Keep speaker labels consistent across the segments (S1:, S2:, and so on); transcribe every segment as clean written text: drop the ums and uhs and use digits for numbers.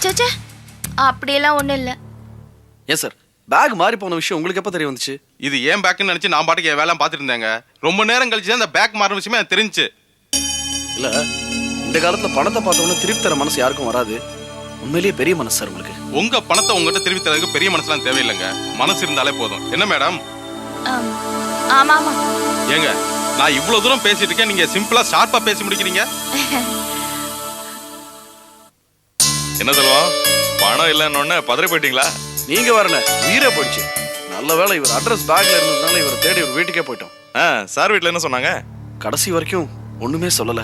S1: சச்சே, அப்படியெல்லாம் ஒண்ணும் இல்ல.
S2: ஏன் சார் பேக் மாறி போன விஷயம் உங்களுக்கு எப்போ தெரிய வந்துச்சு?
S3: இது ஏன் பேக்குன்னு நினைச்சு நான் பாட்டுக்கு என் வேலை பார்த்துட்டு இருந்தேங்க. ரொம்ப நேரம் கழிச்சு தான் அந்த பேக் மாறின விஷயமே எனக்கு தெரிஞ்சுச்சு.
S2: இல்ல இந்த காலத்துல பணத்தை பார்த்தோன்னு திருப்பி தர மனசு யாருக்கும் வராது. உண்மையிலேயே பெரிய மனசு சார் உங்களுக்கு.
S3: உங்க பணத்தை உங்ககிட்ட திருப்பி தரதுக்கு பெரிய மனசுலாம் தேவையில்லைங்க. மனசு இருந்தாலே போதும். என்ன மேடம்?
S1: ஆமா ஆமா.
S3: ஏங்க நான் இவ்வளவு தூரம் பேசிட்டு இருக்கேன், நீங்க சிம்பிளா ஷார்ப்பா பேசி முடிக்கிறீங்க.
S4: என்ன சொல்லுவோம், பணம் இல்லைன்னு பதறி போயிட்டீங்களா?
S2: நீங்க வரல, உயிரே போயிடுச்சு. நல்ல வேளை இவர் அட்ரஸ் பேக்ல இருந்ததுனால இவரை தேடி ஒரு வீட்டுக்கே போயிட்டோம்.
S4: சார் வீட்டில் என்ன சொன்னாங்க?
S2: கடைசி வரைக்கும் ஒண்ணுமே சொல்லல.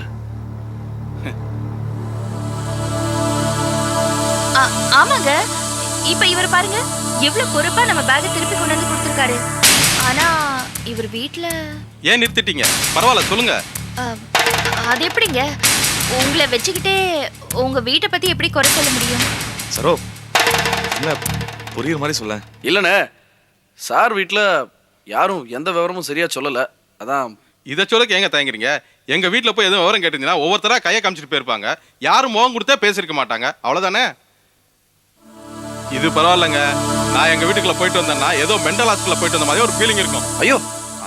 S1: ஆமாங்க, இப்ப இவர் பாருங்க எவ்வளவு பொறுப்பா நம்ம பேக்கை திருப்பி கொண்டு வந்து கொடுத்துருக்காரு. ஆனா இவர் வீட்ல
S3: ஏன் நிறுத்திட்டீங்க? பரவாயில்ல சொல்லுங்க.
S1: அது எப்படிங்க, உங்களை வச்சுக்கிட்டே உங்க வீட்டை பத்தி எப்படி குறை சொல்ல முடியும்?
S4: சரோ என்ன புரியுற மாதிரி சொல்ல.
S2: இல்லண்ணே, சார் வீட்டுல யாரும் எந்த விவரமும் சரியா சொல்லல. அதான்
S3: இதை சொல்லக்கு ஏங்க தயங்குறீங்க? எங்க வீட்டுல போய் எதுவும் விவரம் கேட்டீங்கன்னா ஒவ்வொருத்தரா கையை காமிச்சிட்டு போயிருப்பாங்க. யாரும் முகம் கொடுத்தா பேசிருக்க மாட்டாங்க. அவ்வளவுதானே. இது பரவாயில்லங்க. நான் எங்க வீட்டுக்குள்ள போயிட்டு வந்தேன்னா ஏதோ மெண்டல் ஹாஸ்பிட்டல் போயிட்டு வந்த மாதிரி ஒரு ஃபீலிங் இருக்கும்.
S2: ஐயோ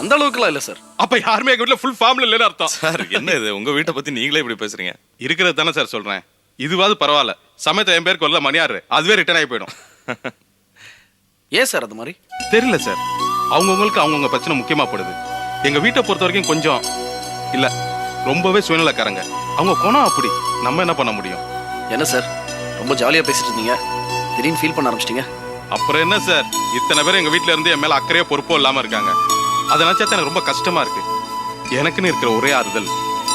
S2: அந்த அளவுக்குலாம் இல்ல சார்.
S3: அப்ப யாருமே எங்க வீட்டுல ஃபுல் ஃபார்ம்ல இல்லைன்னு அர்த்தம்.
S4: சார் என்ன இது, உங்க வீட்டை பத்தி நீங்களே இப்படி பேசுறீங்க?
S3: இருக்கிறது தானே சார் சொல்றேன். இதுவாது பரவாயில்ல. சமயத்தை என் பேருக்கு வரல மணியாரு, அதுவே ரிட்டர்ன் ஆகி போயிடும்.
S2: ஏன் சார் அது மாதிரி?
S3: தெரியல சார், அவங்கவுங்களுக்கு அவங்கவுங்க பிரச்சனை முக்கியமா படுது. எங்க வீட்டை பொறுத்த வரைக்கும் கொஞ்சம் இல்ல ரொம்பவே சுயநலக்காரங்க. அவங்க குணம் அப்படி, நம்ம என்ன பண்ண முடியும்?
S2: என்ன சார் ரொம்ப ஜாலியா பேசிட்டு இருந்தீங்க, திடீர்னு ஃபீல் பண்ண ஆரம்பிச்சிட்டீங்க.
S3: அப்புறம் என்ன சார், இத்தனை பேர் எங்க வீட்டுல இருந்து என் மேல அக்கறையோ பொறுப்போ இல்லாம இருக்காங்க. அதை நினைச்சா எனக்கு ரொம்ப கஷ்டமா இருக்கு. எனக்குன்னு இருக்கிற ஒரே ஆறுதல்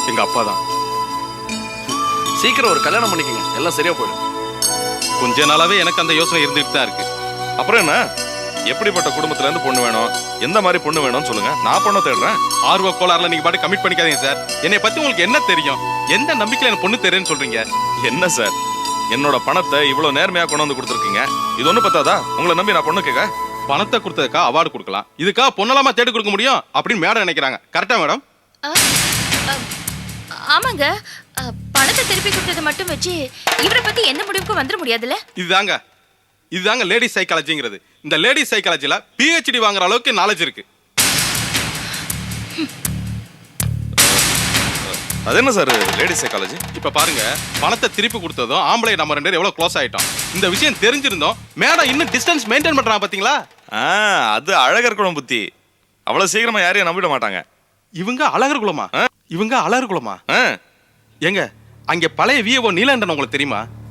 S3: எங்க அப்பா தான்.
S2: சீக்கிரம் ஒரு கல்யாணம் பண்ணிக்கங்க, எல்லாம் சரியா போயிடும்.
S3: கொஞ்ச நாளாவே எனக்கு அந்த யோசனை இருந்துட்டு தான் இருக்கு.
S4: அப்புறம் என்ன, எப்படிப்பட்ட குடும்பத்துல இருந்து பொண்ணு வேணும், எந்த மாதிரி பொண்ணு வேணும்னு சொல்லுங்க, நான் பொண்ணை தேடுறேன்.
S3: ஆர்வ கோளாறுல நீங்க பாட்டு கமிட் பண்ணிக்காதீங்க சார். என்னை பத்தி உங்களுக்கு என்ன தெரியும்? எந்த நம்பிக்கையில எனக்கு பொண்ணு தெரியும்னு சொல்றீங்க?
S4: என்ன சார், என்னோட பணத்தை இவ்வளவு நேர்மையா கொண்டு வந்து கொடுத்துருக்கீங்க, இது ஒண்ணு பத்தாதா? உங்களை நம்பி நான் பொண்ணு கேட்க?
S3: பணத்தை கொடுத்ததுக்கா அவார்டு கொடுக்கலாம், இதுக்கா பொண்ணலாமா தேடி கொடுக்க முடியும் அப்படின்னு மேடம் நினைக்கிறாங்க. கரெக்டா மேடம்?
S1: ஆமாங்க, பணத்தை திருப்பி கொடுத்ததை மட்டும் வச்சு இவரை பத்தி எந்த முடிவுக்கும் வந்துட முடியாதுல்ல.
S3: இதுதாங்க லேடி சைக்காலஜிங்கிறது. இந்த லேடி சைக்காலஜில PhD வாங்குற அளவுக்கு நாலேஜ் இருக்கு.
S4: அது என்ன சார் லேடி சைக்காலஜி?
S3: இப்ப பாருங்க, பணத்தை திருப்பி கொடுத்ததும் ஆம்பளை நம்ம ரெண்டு பேரும் எவ்வளவு க்ளோஸ் ஆயிட்டோம். இந்த விஷயம் தெரிஞ்சிருந்தோம் மேடம் இன்னும் டிஸ்டன்ஸ் மெயின்டைன் பண்றாங்க பாத்தீங்களா?
S4: அது அழகர் குலம் புத்தி. அவ்வளவு சீக்கிரமா யாரையும் நம்பிட மாட்டாங்க.
S3: இவங்க அழகர் குலமா? இவங்க அழகர் குலமா? ஏங்க அங்க பழைய VO நீலகண்டன் உங்களுக்கு தெரியுமா?